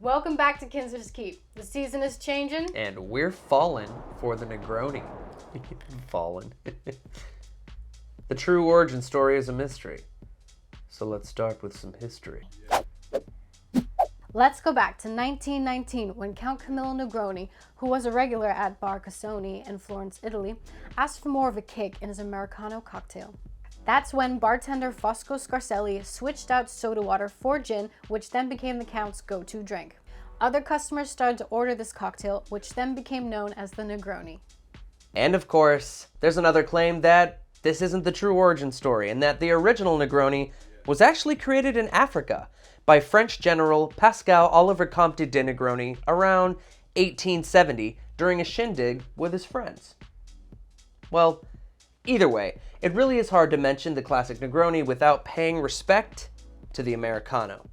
Welcome back to kinser'skeep. The season is changing. And we're falling for the Negroni. Fallen. The true origin story is a mystery. So let's start with some history. Let's go back to 1919 when Count Camillo Negroni, who was a regular at Bar Cassoni in Florence, Italy, asked for more of a kick in his Americano cocktail. That's when bartender Fosco Scarselli switched out soda water for gin, which then became the Count's go-to drink. Other customers started to order this cocktail, which then became known as the Negroni. And of course, there's another claim that this isn't the true origin story, and that the original Negroni was actually created in Africa by French General Pascal Oliver Comte de Negroni around 1870 during a shindig with his friends. Well, either way, it really is hard to mention the classic Negroni without paying respect to the Americano.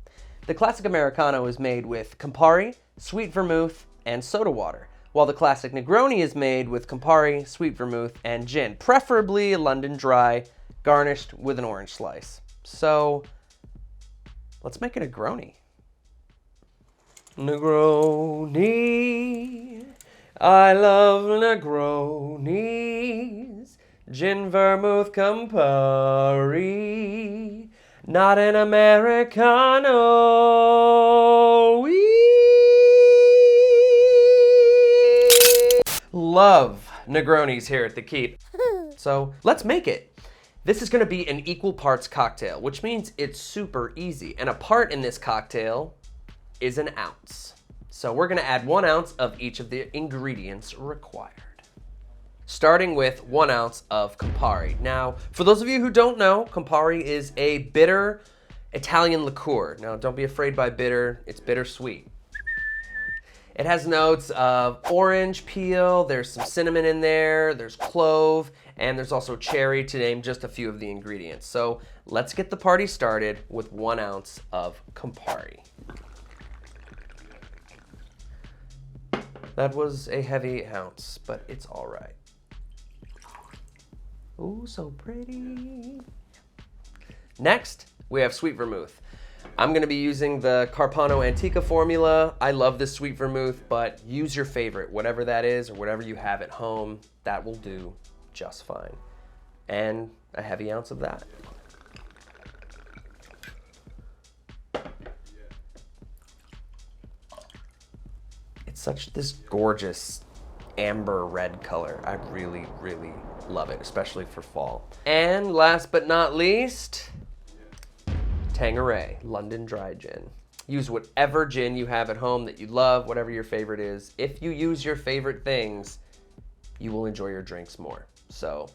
The classic Americano is made with Campari, sweet vermouth, and soda water, while the classic Negroni is made with Campari, sweet vermouth, and gin, preferably a London Dry, garnished with an orange slice. So, let's make a Negroni. Negroni, I love Negronis. Gin, vermouth, Campari, not an Americano. We love Negronis here at the Keep. So let's make it. This is gonna be an equal parts cocktail, which means it's super easy. And a part in this cocktail is an ounce. So we're gonna add 1 ounce of each of the ingredients required. Starting with 1 ounce of Campari. Now, for those of you who don't know, Campari is a bitter Italian liqueur. Now, don't be afraid by bitter, it's bittersweet. It has notes of orange peel, there's some cinnamon in there, there's clove, and there's also cherry, to name just a few of the ingredients. So let's get the party started with 1 ounce of Campari. That was a heavy ounce, but it's all right. Ooh, so pretty. Next, we have sweet vermouth. I'm gonna be using the Carpano Antica formula. I love this sweet vermouth, but use your favorite, whatever that is or whatever you have at home, that will do just fine. And a heavy ounce of that. It's such this gorgeous amber red color. I really, really love it, especially for fall. And last but not least, Tanqueray London Dry Gin. Use whatever gin you have at home that you love, whatever your favorite is. If you use your favorite things, you will enjoy your drinks more. So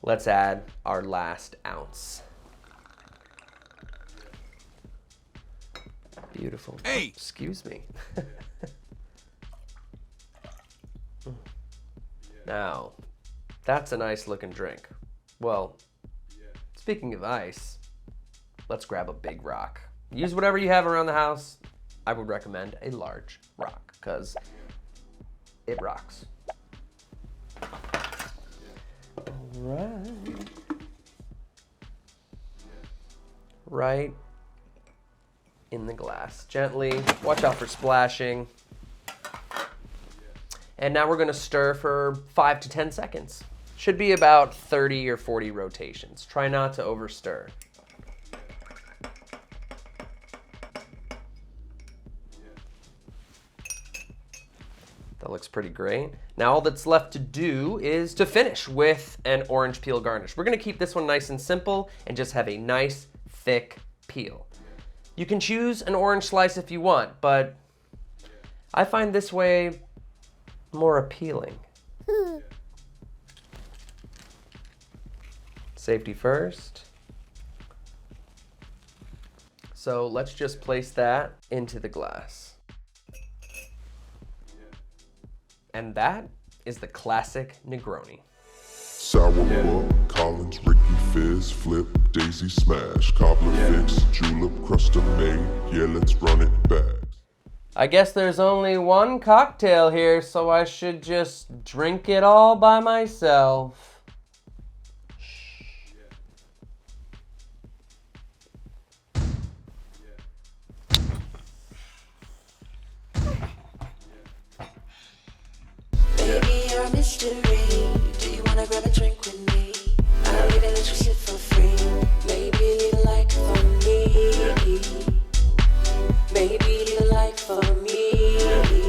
let's add our last ounce. Beautiful. Hey! Excuse me. Now, that's a nice looking drink. Well, speaking of ice, let's grab a big rock. Use whatever you have around the house. I would recommend a large rock, because it rocks. All right. Right in the glass. Gently, watch out for splashing. And now we're gonna stir for 5 to 10 seconds. Should be about 30 or 40 rotations. Try not to overstir. That looks pretty great. Now all that's left to do is to finish with an orange peel garnish. We're gonna keep this one nice and simple and just have a nice, thick peel. You can choose an orange slice if you want, but I find this way more appealing. Safety first. So let's just place that into the glass. And that is the classic Negroni. Sourpuss, Collins, Ricky Fizz, Flip, Daisy Smash, Cobbler Fix, Julep, Custom Made, yeah, let's run it back. I guess there's only one cocktail here, so I should just drink it all by myself. Baby, you're a mystery. Do you wanna grab a drink with me?